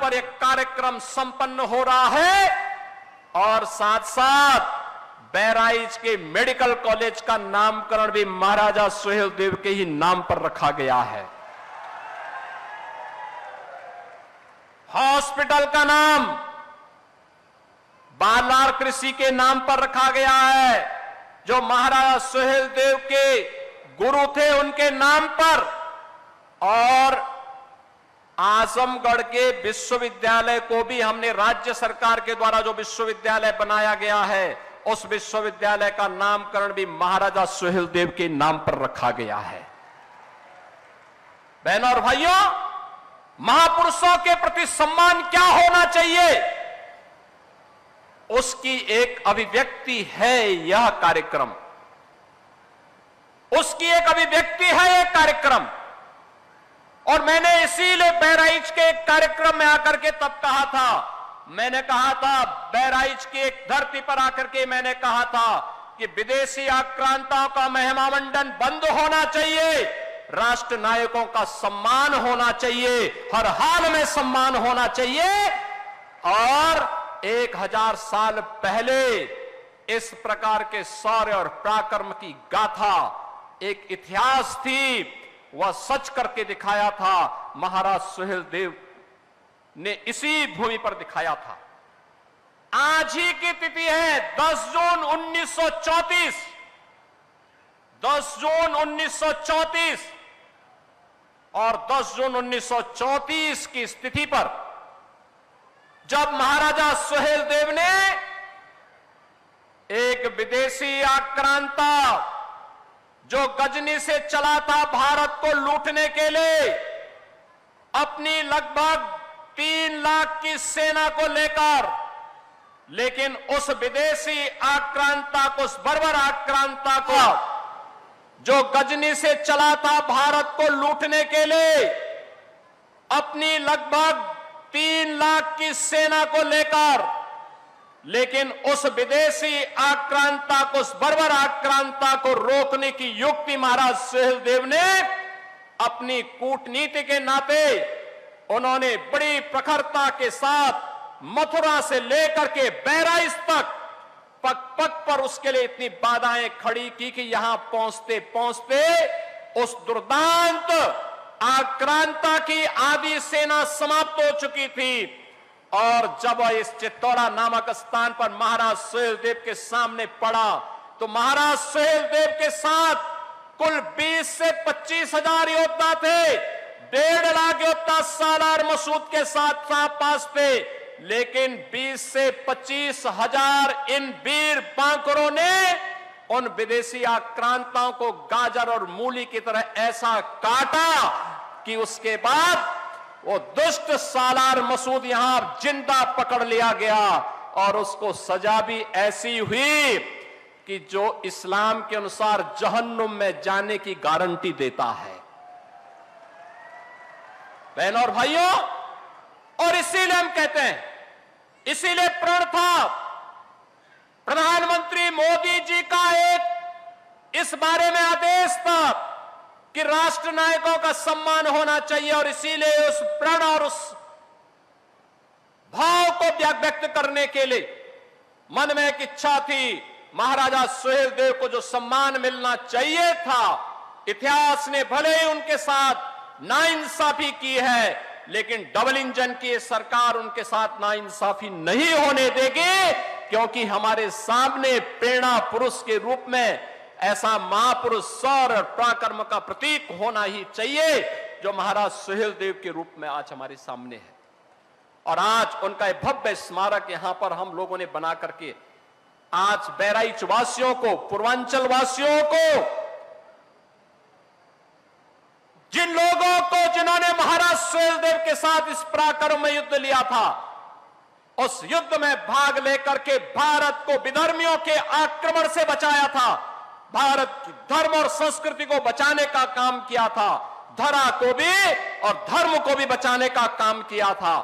पर एक कार्यक्रम संपन्न हो रहा है और साथ साथ बहराइच के मेडिकल कॉलेज का नामकरण भी महाराजा सुहेलदेव के ही नाम पर रखा गया है। हॉस्पिटल का नाम बालार कृषि के नाम पर रखा गया है, जो महाराजा सुहेलदेव के गुरु थे उनके नाम पर। और आजमगढ़ के विश्वविद्यालय को भी हमने राज्य सरकार के द्वारा जो विश्वविद्यालय बनाया गया है, उस विश्वविद्यालय का नामकरण भी महाराजा सुहेलदेव के नाम पर रखा गया है। बहनों और भाइयों, महापुरुषों के प्रति सम्मान क्या होना चाहिए, उसकी एक अभिव्यक्ति है यह कार्यक्रम। उसकी एक अभिव्यक्ति है यह कार्यक्रम। और मैंने इसीलिए बहराइच के एक कार्यक्रम में आकर के तब कहा था, मैंने कहा था बहराइच की एक धरती पर आकर के मैंने कहा था कि विदेशी आक्रांताओं का महिमामंडन बंद होना चाहिए, राष्ट्र नायकों का सम्मान होना चाहिए, हर हाल में सम्मान होना चाहिए। और 1000 साल पहले इस प्रकार के शौर्य और पराक्रम की गाथा एक इतिहास थी, वह सच करके दिखाया था महाराज सुहेलदेव ने इसी भूमि पर दिखाया था। आज ही की तिथि है 10 जून 1934। 10 जून 1934 और 10 जून 1934 की स्थिति पर जब महाराजा सुहेलदेव ने एक विदेशी आक्रांता जो गजनी से चला था भारत को लूटने के लिए, अपनी लगभग 3 लाख की सेना को लेकर, लेकिन उस विदेशी आक्रांता को, उस बर्बर आक्रांता को जो गजनी से चला था भारत को लूटने के लिए, अपनी लगभग 3 लाख की सेना को लेकर, लेकिन उस विदेशी आक्रांता को, उस बर्बर आक्रांता को रोकने की युक्ति महाराज सुहेलदेव ने अपनी कूटनीति के नाते उन्होंने बड़ी प्रखरता के साथ मथुरा से लेकर के बहराइच तक पग पग पर उसके लिए इतनी बाधाएं खड़ी की कि यहां पहुंचते पहुंचते उस दुर्दांत आक्रांता की आधी सेना समाप्त हो चुकी थी। और जब इस चित्तौड़ा नामक स्थान पर महाराज सुहेलदेव के सामने पड़ा, तो महाराज सुहेलदेव के साथ कुल 20 से 25 हजार योद्धा थे। 1.5 लाख योद्धा सालार मसूद के साथ पास थे, लेकिन 20 से 25 हजार इन वीर बांकुरों ने उन विदेशी आक्रांताओं को गाजर और मूली की तरह ऐसा काटा कि उसके बाद वो दुष्ट सालार मसूद यहां जिंदा पकड़ लिया गया। और उसको सजा भी ऐसी हुई कि जो इस्लाम के अनुसार जहन्नुम में जाने की गारंटी देता है। बहनों और भाइयों, और इसीलिए हम कहते हैं, इसीलिए प्रण था प्रधानमंत्री मोदी जी का एक इस बारे में आदेश था कि राष्ट्र नायकों का सम्मान होना चाहिए। और इसीलिए उस प्रण और उस भाव को व्यक्त करने के लिए मन में एक इच्छा थी, महाराजा सुहेलदेव को जो सम्मान मिलना चाहिए था, इतिहास ने भले ही उनके साथ नाइंसाफी की है, लेकिन डबल इंजन की सरकार उनके साथ नाइंसाफी नहीं होने देगी, क्योंकि हमारे सामने प्रेरणा पुरुष के रूप में ऐसा महापुरुष शौर्य और पराक्रम का प्रतीक होना ही चाहिए, जो महाराज सुहेलदेव के रूप में आज हमारे सामने है। और आज उनका एक भव्य स्मारक यहां पर हम लोगों ने बना करके आज बहराइच वासियों को, पूर्वांचल वासियों को, जिन लोगों को जिन्होंने महाराज सुहेलदेव के साथ इस पराक्रम में युद्ध लिया था, उस युद्ध में भाग लेकर के भारत को विधर्मियों के आक्रमण से बचाया था, भारत की धर्म और संस्कृति को बचाने का काम किया था, धरा को भी और धर्म को भी बचाने का काम किया था।